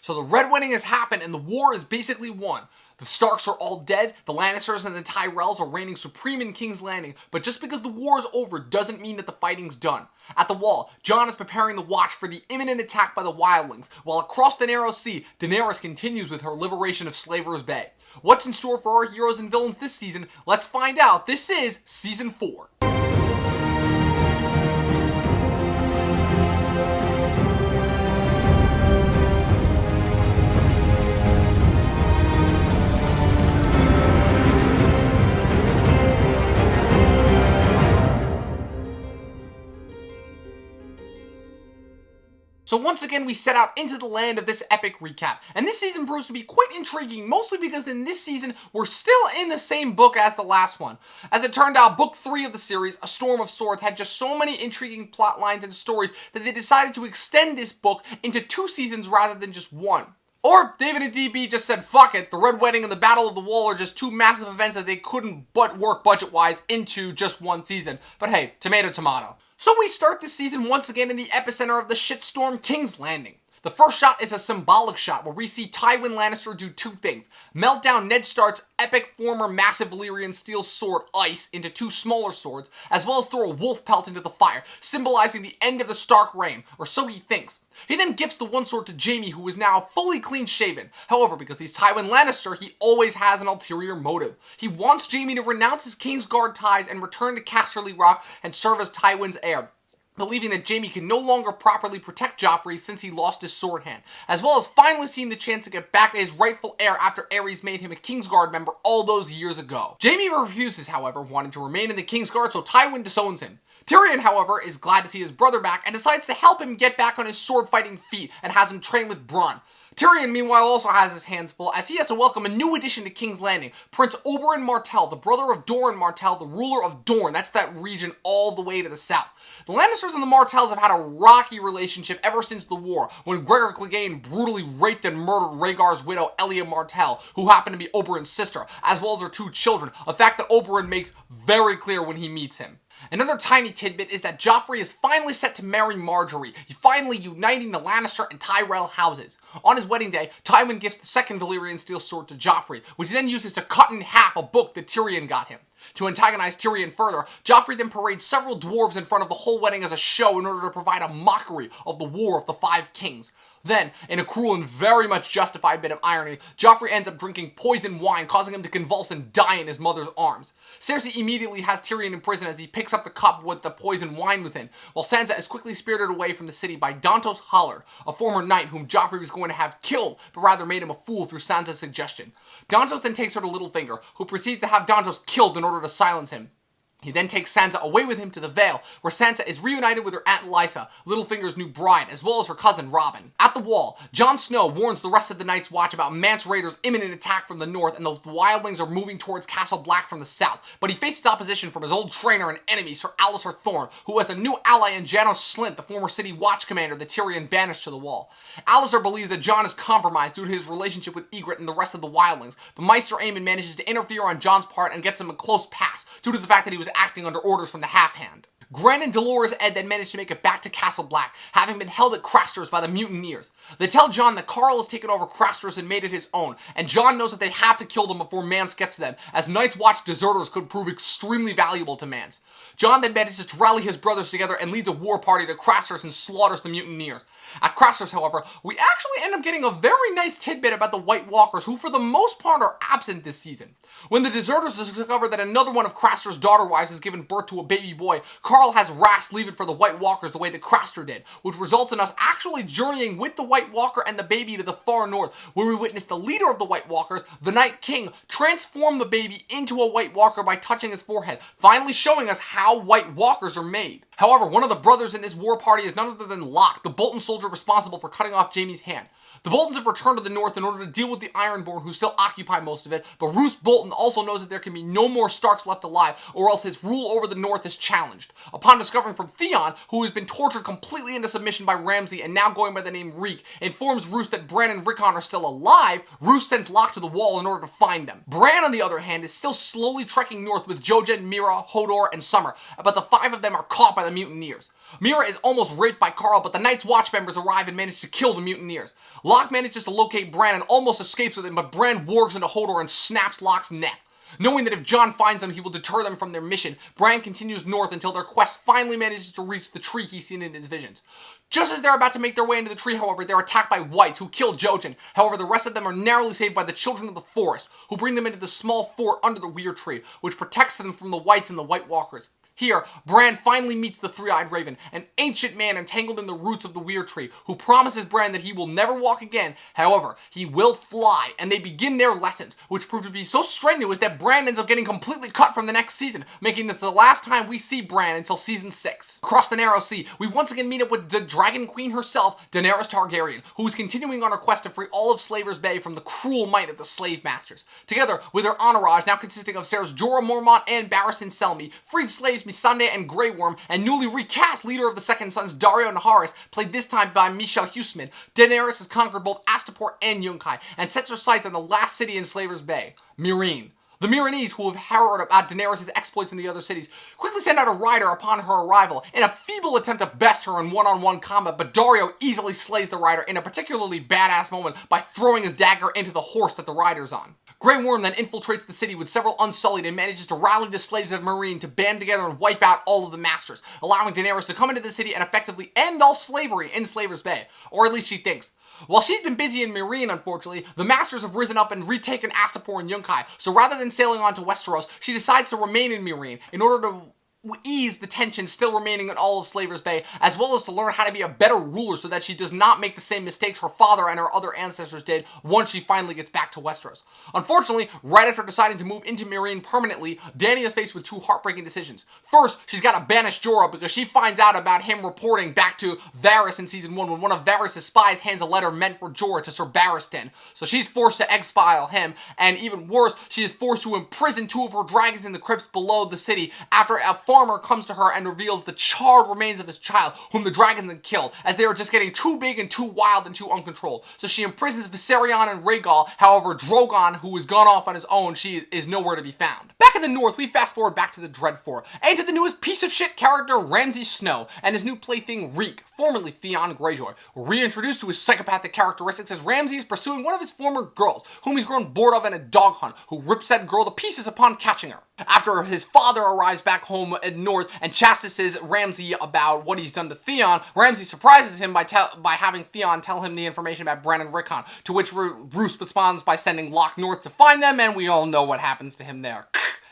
So the Red Wedding has happened and the war is basically won. The Starks are all dead, the Lannisters and the Tyrells are reigning supreme in King's Landing, but just because the war is over doesn't mean that the fighting's done. At the Wall, Jon is preparing the Watch for the imminent attack by the Wildlings, while across the Narrow Sea, Daenerys continues with her liberation of Slaver's Bay. What's in store for our heroes and villains this season? Let's find out. This is Season 4. So once again, we set out into the land of this epic recap, and this season proves to be quite intriguing, mostly because in this season, we're still in the same book as the last one. As it turned out, book 3 of the series, A Storm of Swords, had just so many intriguing plot lines and stories that they decided to extend this book into 2 seasons rather than just 1. Or David and DB just said, fuck it, the Red Wedding and the Battle of the Wall are just 2 massive events that they couldn't but work budget-wise into just 1 season. But hey, tomato tomato. So we start this season once again in the epicenter of the shitstorm, King's Landing. The first shot is a symbolic shot where we see Tywin Lannister do 2 things. Melt down Ned Stark's epic former massive Valyrian steel sword, Ice, into 2 smaller swords, as well as throw a wolf pelt into the fire, symbolizing the end of the Stark reign, or so he thinks. He then gifts the one sword to Jaime, who is now fully clean-shaven. However, because he's Tywin Lannister, he always has an ulterior motive. He wants Jaime to renounce his Kingsguard ties and return to Casterly Rock and serve as Tywin's heir, believing that Jaime can no longer properly protect Joffrey since he lost his sword hand, as well as finally seeing the chance to get back his rightful heir after Aerys made him a Kingsguard member all those years ago. Jaime refuses, however, wanting to remain in the Kingsguard, so Tywin disowns him. Tyrion, however, is glad to see his brother back and decides to help him get back on his sword-fighting feet and has him train with Bronn. Tyrion, meanwhile, also has his hands full, as he has to welcome a new addition to King's Landing, Prince Oberyn Martell, the brother of Doran Martell, the ruler of Dorne. That's that region all the way to the south. The Lannisters and the Martells have had a rocky relationship ever since the war, when Gregor Clegane brutally raped and murdered Rhaegar's widow, Elia Martell, who happened to be Oberyn's sister, as well as her 2 children, a fact that Oberyn makes very clear when he meets him. Another tiny tidbit is that Joffrey is finally set to marry Margaery, finally uniting the Lannister and Tyrell houses. On his wedding day, Tywin gifts the second Valyrian steel sword to Joffrey, which he then uses to cut in half a book that Tyrion got him. To antagonize Tyrion further, Joffrey then parades several dwarves in front of the whole wedding as a show in order to provide a mockery of the War of the 5 Kings. Then, in a cruel and very much justified bit of irony, Joffrey ends up drinking poison wine, causing him to convulse and die in his mother's arms. Cersei immediately has Tyrion in prison as he picks up the cup with the poison wine was in, while Sansa is quickly spirited away from the city by Dontos Hollard, a former knight whom Joffrey was going to have killed, but rather made him a fool through Sansa's suggestion. Dontos then takes her to Littlefinger, who proceeds to have Dontos killed in order to silence him. He then takes Sansa away with him to the Vale, where Sansa is reunited with her Aunt Lysa, Littlefinger's new bride, as well as her cousin Robin. At the Wall, Jon Snow warns the rest of the Night's Watch about Mance Rayder's imminent attack from the north, and the Wildlings are moving towards Castle Black from the south, but he faces opposition from his old trainer and enemy, Sir Alliser Thorne, who has a new ally in Janos Slynt, the former City Watch commander that Tyrion banished to the Wall. Alliser believes that Jon is compromised due to his relationship with Ygritte and the rest of the Wildlings, but Maester Aemon manages to interfere on Jon's part and gets him a close pass, due to the fact that he was acting under orders from the Half Hand. Gran and Dolores Ed then manage to make it back to Castle Black, having been held at Craster's by the mutineers. They tell Jon that Carl has taken over Craster's and made it his own, and Jon knows that they have to kill them before Mance gets to them, as Night's Watch deserters could prove extremely valuable to Mance. Jon then manages to rally his brothers together and leads a war party to Craster's and slaughters the mutineers. At Craster's, however, we actually end up getting a very nice tidbit about the White Walkers, who for the most part are absent this season. When the deserters discover that another one of Craster's daughter wives has given birth to a baby boy, Carl has Rast leave it for the White Walkers the way that Craster did, which results in us actually journeying with the White Walker and the baby to the far north, where we witness the leader of the White Walkers, the Night King, transform the baby into a White Walker by touching his forehead, finally showing us how White Walkers are made. However, one of the brothers in this war party is none other than Locke, the Bolton soldier responsible for cutting off Jaime's hand. The Boltons have returned to the north in order to deal with the Ironborn, who still occupy most of it, but Roose Bolton also knows that there can be no more Starks left alive, or else his rule over the north is challenged. Upon discovering from Theon, who has been tortured completely into submission by Ramsay and now going by the name Reek, informs Roose that Bran and Rickon are still alive, Roose sends Locke to the Wall in order to find them. Bran, on the other hand, is still slowly trekking north with Jojen, Mira, Hodor, and Summer, but the 5 of them are caught by the the mutineers. Mira is almost raped by Carl, but the Night's Watch members arrive and manage to kill the mutineers. Locke manages to locate Bran and almost escapes with him, but Bran wargs into Hodor and snaps Locke's neck. Knowing that if Jon finds them, he will deter them from their mission, Bran continues north until their quest finally manages to reach the tree he's seen in his visions. Just as they're about to make their way into the tree, however, they're attacked by whites, who kill Jojen. However, the rest of them are narrowly saved by the Children of the Forest, who bring them into the small fort under the Weir Tree, which protects them from the whites and the White Walkers. Here, Bran finally meets the Three-Eyed Raven, an ancient man entangled in the roots of the Weir Tree, who promises Bran that he will never walk again. However, he will fly, and they begin their lessons, which prove to be so strenuous that Bran ends up getting completely cut from the next season, making this the last time we see Bran until season 6. Across the Narrow Sea, we once again meet up with the Dragon Queen herself, Daenerys Targaryen, who is continuing on her quest to free all of Slaver's Bay from the cruel might of the Slave Masters. Together with her entourage, now consisting of Sarah's Jorah Mormont and Barristan Selmy, freed slaves Missandei and Grey Worm, and newly recast leader of the Second Sons Daario Naharis, played this time by Michelle Huisman, Daenerys has conquered both Astapor and Yunkai, and sets her sights on the last city in Slaver's Bay, Meereen. The Meereenese, who have heard about Daenerys' exploits in the other cities, quickly send out a rider upon her arrival in a feeble attempt to best her in one-on-one combat, but Daario easily slays the rider in a particularly badass moment by throwing his dagger into the horse that the rider's on. Grey Worm then infiltrates the city with several Unsullied and manages to rally the slaves of Meereen to band together and wipe out all of the masters, allowing Daenerys to come into the city and effectively end all slavery in Slaver's Bay, or at least she thinks. While she's been busy in Meereen, unfortunately, the Masters have risen up and retaken Astapor and Yunkai, so rather than sailing on to Westeros, she decides to remain in Meereen in order to ease the tension still remaining in all of Slaver's Bay, as well as to learn how to be a better ruler so that she does not make the same mistakes her father and her other ancestors did once she finally gets back to Westeros. Unfortunately, right after deciding to move into Meereen permanently, Dany is faced with two heartbreaking decisions. First, she's got to banish Jorah because she finds out about him reporting back to Varys in Season 1 when one of Varys' spies hands a letter meant for Jorah to Sir Barristan. So she's forced to exile him, and even worse, she is forced to imprison two of her dragons in the crypts below the city after a farmer comes to her and reveals the charred remains of his child, whom the dragons had killed, as they were just getting too big and too wild and too uncontrolled. So she imprisons Viserion and Rhaegal. However, Drogon, who has gone off on his own, she is nowhere to be found. Back in the north, we fast forward back to the Dreadfort, and to the newest piece of shit character, Ramsay Snow, and his new plaything, Reek, formerly Theon Greyjoy. We're reintroduced to his psychopathic characteristics as Ramsay is pursuing one of his former girls, whom he's grown bored of in a dog hunt, who rips that girl to pieces upon catching her. After his father arrives back home at North and chastises Ramsay about what he's done to Theon, Ramsay surprises him by having Theon tell him the information about Bran and Rickon, to which Roose responds by sending Locke north to find them, and we all know what happens to him there.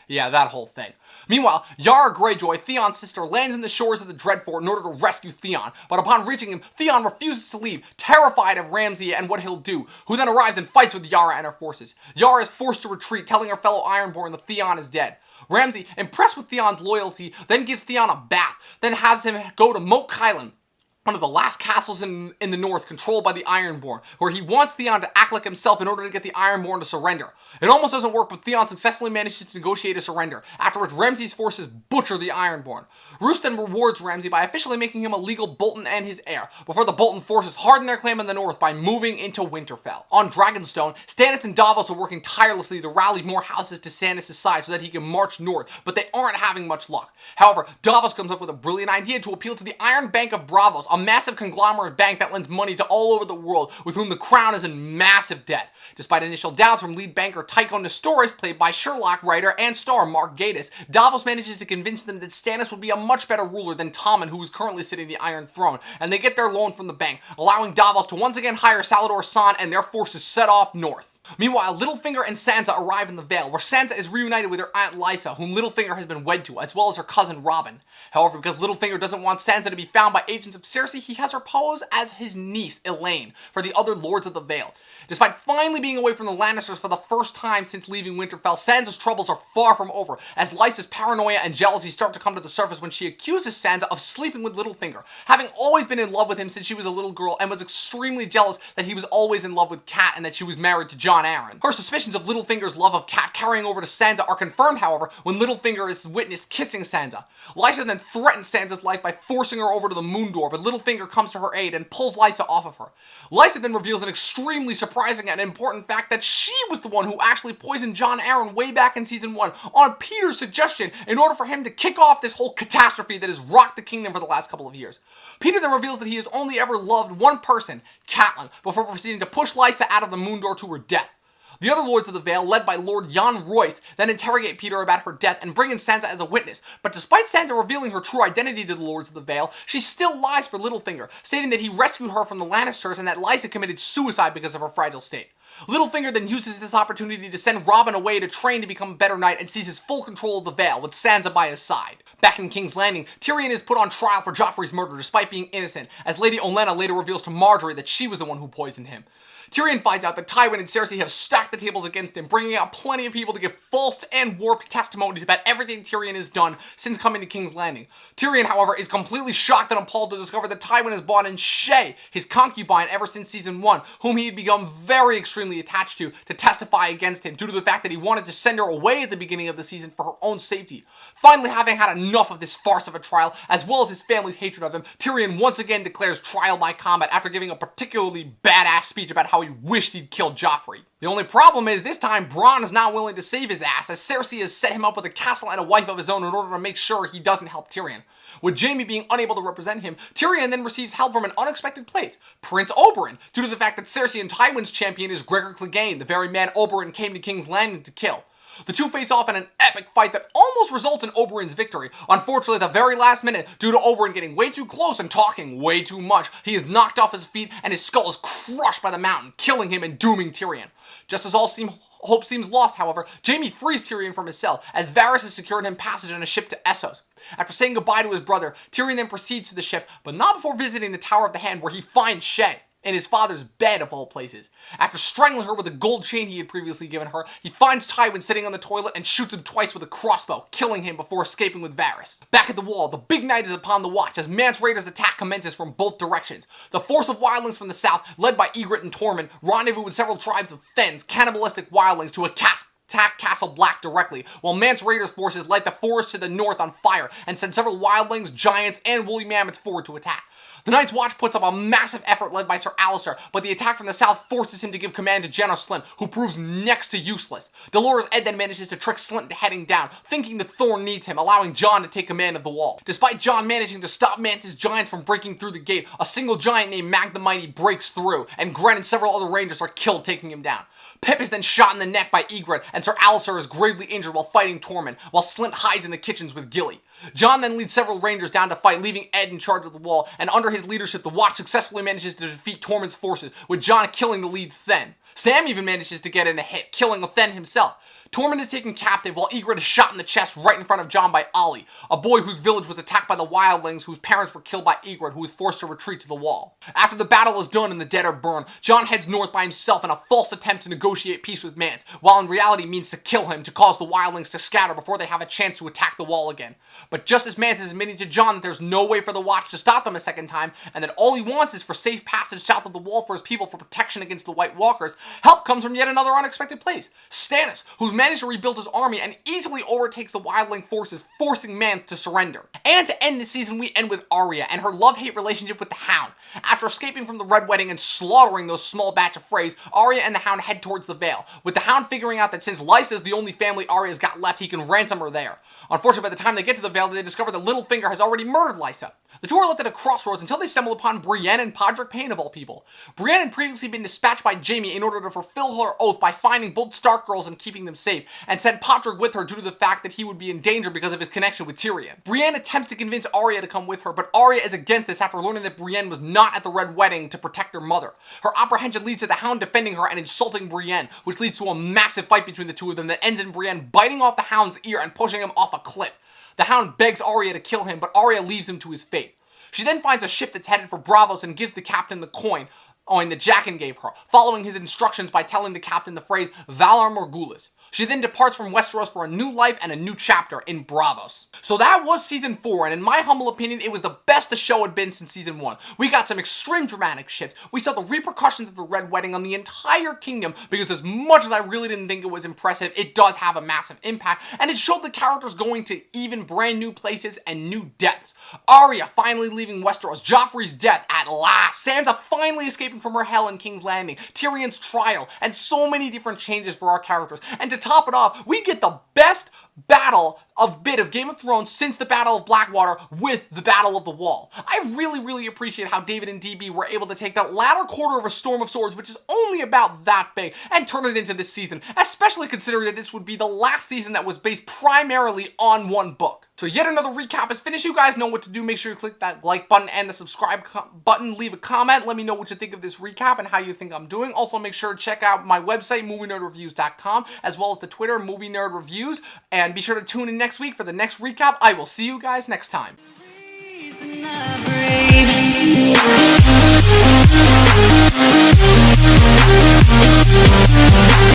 Yeah, that whole thing. Meanwhile, Yara Greyjoy, Theon's sister, lands in the shores of the Dreadfort in order to rescue Theon, but upon reaching him, Theon refuses to leave, terrified of Ramsay and what he'll do, who then arrives and fights with Yara and her forces. Yara is forced to retreat, telling her fellow Ironborn that Theon is dead. Ramsay, impressed with Theon's loyalty, then gives Theon a bath, then has him go to Moat Kylan, one of the last castles in the north controlled by the Ironborn, where he wants Theon to act like himself in order to get the Ironborn to surrender. It almost doesn't work, but Theon successfully manages to negotiate a surrender, after which Ramsay's forces butcher the Ironborn. Roose then rewards Ramsay by officially making him a legal Bolton and his heir, before the Bolton forces harden their claim in the north by moving into Winterfell. On Dragonstone, Stannis and Davos are working tirelessly to rally more houses to Stannis' side so that he can march north, but they aren't having much luck. However, Davos comes up with a brilliant idea to appeal to the Iron Bank of Braavos, a massive conglomerate bank that lends money to all over the world, with whom the crown is in massive debt. Despite initial doubts from lead banker Tycho Nestoris, played by Sherlock writer and star Mark Gatiss, Davos manages to convince them that Stannis would be a much better ruler than Tommen, who is currently sitting the Iron Throne, and they get their loan from the bank, allowing Davos to once again hire Salladhor Saan and their forces set off north. Meanwhile, Littlefinger and Sansa arrive in the Vale, where Sansa is reunited with her Aunt Lysa, whom Littlefinger has been wed to, as well as her cousin Robin. However, because Littlefinger doesn't want Sansa to be found by agents of Cersei, he has her pose as his niece, Elaine, for the other Lords of the Vale. Despite finally being away from the Lannisters for the first time since leaving Winterfell, Sansa's troubles are far from over, as Lysa's paranoia and jealousy start to come to the surface when she accuses Sansa of sleeping with Littlefinger, having always been in love with him since she was a little girl, and was extremely jealous that he was always in love with Cat and that she was married to Jon Arryn. Her suspicions of Littlefinger's love of Cat carrying over to Sansa are confirmed, however, when Littlefinger is witnessed kissing Sansa. Lysa then threatens Sansa's life by forcing her over to the Moon Door, but Littlefinger comes to her aid and pulls Lysa off of her. Lysa then reveals an extremely surprising surprising and important fact that she was the one who actually poisoned Jon Arryn way back in season 1 on Peter's suggestion in order for him to kick off this whole catastrophe that has rocked the kingdom for the last couple of years. Peter then reveals that he has only ever loved one person, Catelyn, before proceeding to push Lysa out of the moon door to her death. The other Lords of the Vale, led by Lord Jan Royce, then interrogate Peter about her death and bring in Sansa as a witness. But despite Sansa revealing her true identity to the Lords of the Vale, she still lies for Littlefinger, stating that he rescued her from the Lannisters and that Lysa committed suicide because of her fragile state. Littlefinger then uses this opportunity to send Robin away to train to become a better knight and seizes full control of the Vale, with Sansa by his side. Back in King's Landing, Tyrion is put on trial for Joffrey's murder despite being innocent, as Lady Olenna later reveals to Marjorie that she was the one who poisoned him. Tyrion finds out that Tywin and Cersei have stacked the tables against him, bringing out plenty of people to give false and warped testimonies about everything Tyrion has done since coming to King's Landing. Tyrion, however, is completely shocked and appalled to discover that Tywin has brought in Shae, his concubine ever since season 1, whom he had become very extremely attached to testify against him due to the fact that he wanted to send her away at the beginning of the season for her own safety. Finally, having had enough of this farce of a trial, as well as his family's hatred of him, Tyrion once again declares trial by combat after giving a particularly badass speech about how he wished he'd killed Joffrey. The only problem is, this time, Bronn is not willing to save his ass, as Cersei has set him up with a castle and a wife of his own in order to make sure he doesn't help Tyrion. With Jaime being unable to represent him, Tyrion then receives help from an unexpected place, Prince Oberyn, due to the fact that Cersei and Tywin's champion is Gregor Clegane, the very man Oberyn came to King's Landing to kill. The two face off in an epic fight that almost results in Oberyn's victory. Unfortunately, at the very last minute, due to Oberyn getting way too close and talking way too much, he is knocked off his feet and his skull is crushed by the mountain, killing him and dooming Tyrion. Just as all hope seems lost, however, Jaime frees Tyrion from his cell, as Varys has secured him passage on a ship to Essos. After saying goodbye to his brother, Tyrion then proceeds to the ship, but not before visiting the Tower of the Hand, where he finds Shae in his father's bed, of all places. After strangling her with a gold chain he had previously given her, he finds Tywin sitting on the toilet and shoots him twice with a crossbow, killing him before escaping with Varys. Back at the wall, the Big Knight is upon the watch as Mance Rayder's attack commences from both directions. The force of wildlings from the south, led by Ygritte and Tormund, rendezvous with several tribes of Thenns, cannibalistic wildlings, to attack Castle Black directly, while Mance Rayder's forces light the forest to the north on fire and send several wildlings, giants, and woolly mammoths forward to attack. The Night's Watch puts up a massive effort led by Sir Alliser, but the attack from the south forces him to give command to Janos Slynt, who proves next to useless. Dolores Ed then manages to trick Slynt into heading down, thinking that Thorne needs him, allowing Jon to take command of the wall. Despite Jon managing to stop Mance's giants from breaking through the gate, a single giant named Mag the Mighty breaks through, and Gren and several other rangers are killed, taking him down. Pip is then shot in the neck by Ygritte, and Sir Alliser is gravely injured while fighting Tormund, while Slynt hides in the kitchens with Gilly. Jon then leads several rangers down to fight, leaving Ed in charge of the wall, and under his leadership, the Watch successfully manages to defeat Tormund's forces, with Jon killing the lead Thenn. Sam even manages to get in a hit, killing Thenn himself. Tormund is taken captive while Ygritte is shot in the chest right in front of Jon by Ollie, a boy whose village was attacked by the wildlings whose parents were killed by Ygritte, who was forced to retreat to the wall. After the battle is done and the dead are burned, Jon heads north by himself in a false attempt to negotiate peace with Mance, while in reality means to kill him to cause the wildlings to scatter before they have a chance to attack the wall again. But just as Mance is admitting to Jon that there's no way for the Watch to stop them a second time, and that all he wants is for safe passage south of the wall for his people for protection against the White Walkers, help comes from yet another unexpected place. Stannis, who's managed to rebuild his army and easily overtakes the wildling forces, forcing Mance to surrender. And to end the season, we end with Arya and her love-hate relationship with the Hound. After escaping from the Red Wedding and slaughtering those small batch of Freys, Arya and the Hound head towards the Vale, with the Hound figuring out that since Lysa is the only family Arya's got left, he can ransom her there. Unfortunately, by the time they get to the Vale, they discover that Littlefinger has already murdered Lysa. The two are left at a crossroads until they stumble upon Brienne and Podrick Payne, of all people. Brienne had previously been dispatched by Jaime in order to fulfill her oath by finding both Stark girls and keeping them safe, and sent Podrick with her due to the fact that he would be in danger because of his connection with Tyrion. Brienne attempts to convince Arya to come with her, but Arya is against this after learning that Brienne was not at the Red Wedding to protect her mother. Her apprehension leads to the Hound defending her and insulting Brienne, which leads to a massive fight between the two of them that ends in Brienne biting off the Hound's ear and pushing him off a cliff. The Hound begs Arya to kill him, but Arya leaves him to his fate. She then finds a ship that's headed for Braavos and gives the captain the coin that Jaqen gave her, following his instructions by telling the captain the phrase Valar Morghulis. She then departs from Westeros for a new life and a new chapter in Braavos. So that was season 4, and in my humble opinion, it was the best the show had been since season 1. We got some extreme dramatic shifts. We saw the repercussions of the Red Wedding on the entire kingdom, because as much as I really didn't think it was impressive, it does have a massive impact, and it showed the characters going to even brand new places and new depths. Arya finally leaving Westeros, Joffrey's death at last, Sansa finally escaping from her hell in King's Landing, Tyrion's trial, and so many different changes for our characters. And to top it off, we get the best battle of Game of Thrones since the Battle of Blackwater with the Battle of the Wall. I really appreciate how David and DB were able to take that latter quarter of A Storm of Swords, which is only about that big, and turn it into this season, especially considering that this would be the last season that was based primarily on one book. So yet another recap is finished. You guys know what to do. Make sure you click that like button and the subscribe button. Leave a comment. Let me know what you think of this recap and how you think I'm doing. Also, make sure to check out my website, movienerdreviews.com, as well as the Twitter, Movie Nerd Reviews. And be sure to tune in next week for the next recap. I will see you guys next time.